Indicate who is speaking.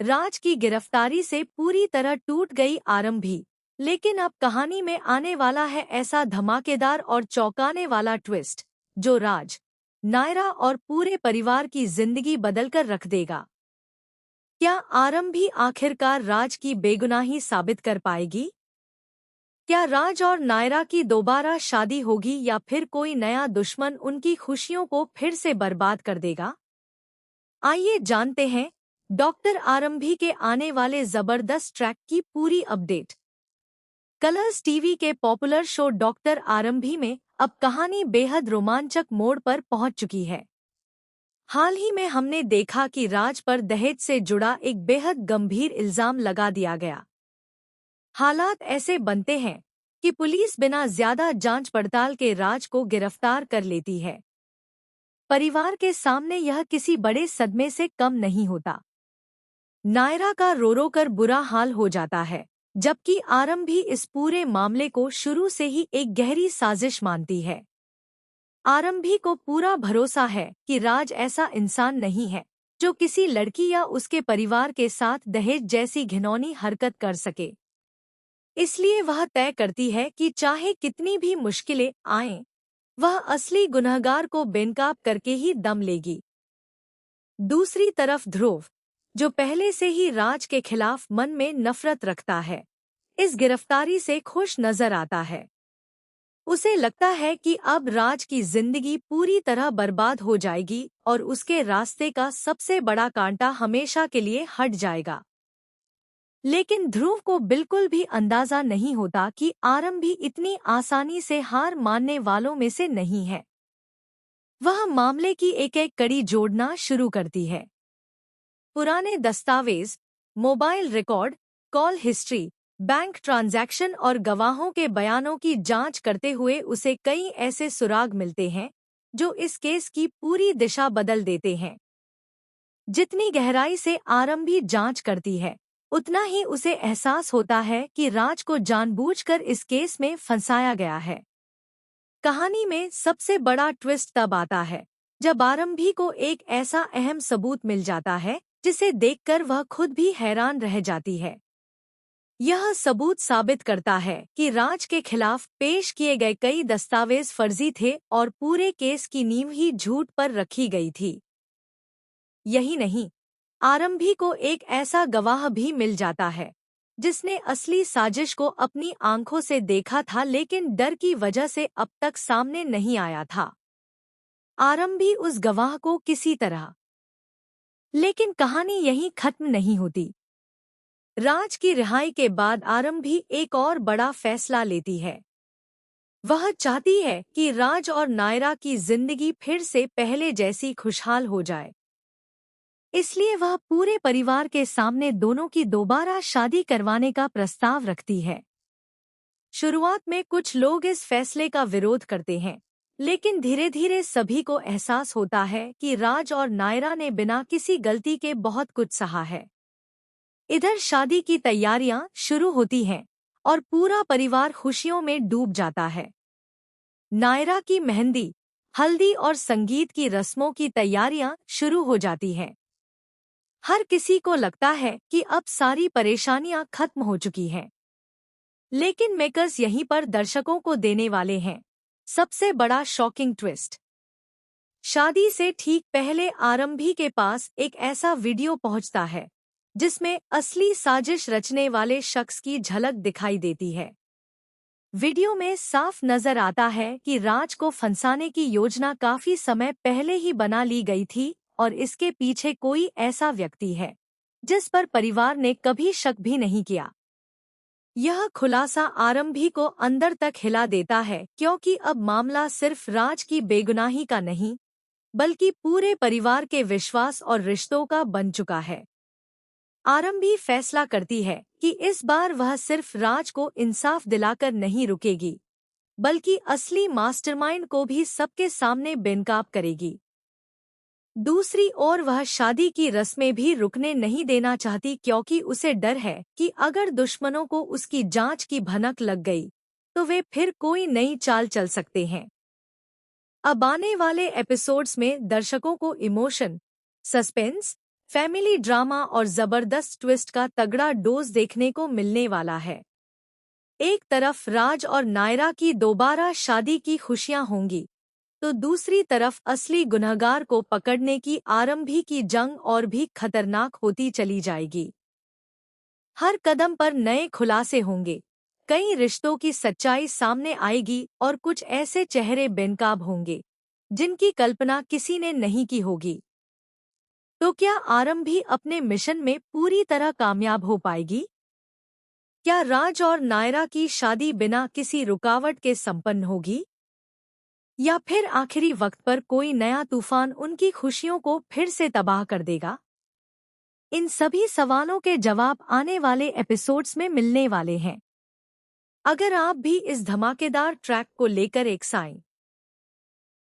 Speaker 1: राज की गिरफ्तारी से पूरी तरह टूट गई आरंभी, लेकिन अब कहानी में आने वाला है ऐसा धमाकेदार और चौंकाने वाला ट्विस्ट जो राज, नायरा और पूरे परिवार की जिंदगी बदलकर रख देगा। क्या आरंभी आखिरकार राज की बेगुनाही साबित कर पाएगी? क्या राज और नायरा की दोबारा शादी होगी या फिर कोई नया दुश्मन उनकी खुशियों को फिर से बर्बाद कर देगा? आइए जानते हैं डॉक्टर आरंभी के आने वाले जबरदस्त ट्रैक की पूरी अपडेट। कलर्स टीवी के पॉपुलर शो डॉक्टर आरंभी में अब कहानी बेहद रोमांचक मोड़ पर पहुंच चुकी है। हाल ही में हमने देखा कि राज पर दहेज से जुड़ा एक बेहद गंभीर इल्जाम लगा दिया गया। हालात ऐसे बनते हैं कि पुलिस बिना ज्यादा जांच पड़ताल के राज को गिरफ्तार कर लेती है। परिवार के सामने यह किसी बड़े सदमे से कम नहीं होता। नायरा का रो रो कर बुरा हाल हो जाता है, जबकि आरंभी इस पूरे मामले को शुरू से ही एक गहरी साजिश मानती है। आरंभी को पूरा भरोसा है कि राज ऐसा इंसान नहीं है जो किसी लड़की या उसके परिवार के साथ दहेज जैसी घिनौनी हरकत कर सके। इसलिए वह तय करती है कि चाहे कितनी भी मुश्किलें आएं, वह असली गुनहगार को बेनकाब करके ही दम लेगी। दूसरी तरफ ध्रुव, जो पहले से ही राज के खिलाफ मन में नफरत रखता है, इस गिरफ्तारी से खुश नजर आता है। उसे लगता है कि अब राज की जिंदगी पूरी तरह बर्बाद हो जाएगी और उसके रास्ते का सबसे बड़ा कांटा हमेशा के लिए हट जाएगा। लेकिन ध्रुव को बिल्कुल भी अंदाजा नहीं होता कि आरंभी इतनी आसानी से हार मानने वालों में से नहीं है। वह मामले की एक-एक कड़ी जोड़ना शुरू करती है। पुराने दस्तावेज, mobile record, call history, bank transaction और गवाहों के बयानों की जांच करते हुए उसे कई ऐसे सुराग मिलते हैं जो इस केस की पूरी दिशा बदल देते हैं। जितनी गहराई से आरंभी जांच करती है, उतना ही उसे एहसास होता है कि राज को जानबूझकर इस केस में फंसाया गया है। कहानी में सबसे बड़ा ट्विस्ट तब आता है जब आरंभी को एक ऐसा अहम सबूत मिल जाता है जिसे देखकर वह खुद भी हैरान रह जाती है। यह सबूत साबित करता है कि राज के खिलाफ पेश किए गए कई दस्तावेज फर्जी थे और पूरे केस की नींव ही झूठ पर रखी गई थी। यही नहीं, आरंभी को एक ऐसा गवाह भी मिल जाता है जिसने असली साजिश को अपनी आंखों से देखा था लेकिन डर की वजह से अब तक सामने नहीं आया था। आरंभी उस गवाह को किसी तरह, लेकिन कहानी यहीं खत्म नहीं होती। राज की रिहाई के बाद आरंभी एक और बड़ा फैसला लेती है। वह चाहती है कि राज और नायरा की जिंदगी फिर से पहले जैसी खुशहाल हो जाए। इसलिए वह पूरे परिवार के सामने दोनों की दोबारा शादी करवाने का प्रस्ताव रखती है। शुरुआत में कुछ लोग इस फैसले का विरोध करते हैं, लेकिन धीरे धीरे सभी को एहसास होता है कि राज और नायरा ने बिना किसी गलती के बहुत कुछ सहा है। इधर शादी की तैयारियां शुरू होती हैं और पूरा परिवार खुशियों में डूब जाता है। नायरा की मेहंदी, हल्दी और संगीत की रस्मों की तैयारियां शुरू हो जाती हैं। हर किसी को लगता है कि अब सारी परेशानियां खत्म हो चुकी हैं। लेकिन मेकर्स यहीं पर दर्शकों को देने वाले हैं सबसे बड़ा शॉकिंग ट्विस्ट। शादी से ठीक पहले आरंभी के पास एक ऐसा वीडियो पहुंचता है जिसमें असली साजिश रचने वाले शख्स की झलक दिखाई देती है। वीडियो में साफ नजर आता है कि राज को फंसाने की योजना काफी समय पहले ही बना ली गई थी और इसके पीछे कोई ऐसा व्यक्ति है जिस पर परिवार ने कभी शक भी नहीं किया। यह खुलासा आरंभी को अंदर तक हिला देता है क्योंकि अब मामला सिर्फ राज की बेगुनाही का नहीं, बल्कि पूरे परिवार के विश्वास और रिश्तों का बन चुका है। आरंभी फैसला करती है कि इस बार वह सिर्फ राज को इंसाफ दिलाकर नहीं रुकेगी, बल्कि असली मास्टरमाइंड को भी सबके सामने बेनकाब करेगी। दूसरी ओर वह शादी की रस्में भी रुकने नहीं देना चाहती क्योंकि उसे डर है कि अगर दुश्मनों को उसकी जांच की भनक लग गई तो वे फिर कोई नई चाल चल सकते हैं। अब आने वाले एपिसोड्स में दर्शकों को इमोशन, सस्पेंस, फैमिली ड्रामा और जबरदस्त ट्विस्ट का तगड़ा डोज देखने को मिलने वाला है। एक तरफ राज और नायरा की दोबारा शादी की खुशियां होंगी, तो दूसरी तरफ असली गुनहगार को पकड़ने की आरंभी की जंग और भी खतरनाक होती चली जाएगी। हर कदम पर नए खुलासे होंगे, कई रिश्तों की सच्चाई सामने आएगी और कुछ ऐसे चेहरे बेनकाब होंगे जिनकी कल्पना किसी ने नहीं की होगी। तो क्या आरंभी अपने मिशन में पूरी तरह कामयाब हो पाएगी? क्या राज और नायरा की शादी बिना किसी रुकावट के संपन्न होगी? या फिर आखिरी वक्त पर कोई नया तूफान उनकी खुशियों को फिर से तबाह कर देगा? इन सभी सवालों के जवाब आने वाले एपिसोड्स में मिलने वाले हैं। अगर आप भी इस धमाकेदार ट्रैक को लेकर एक्साइटेड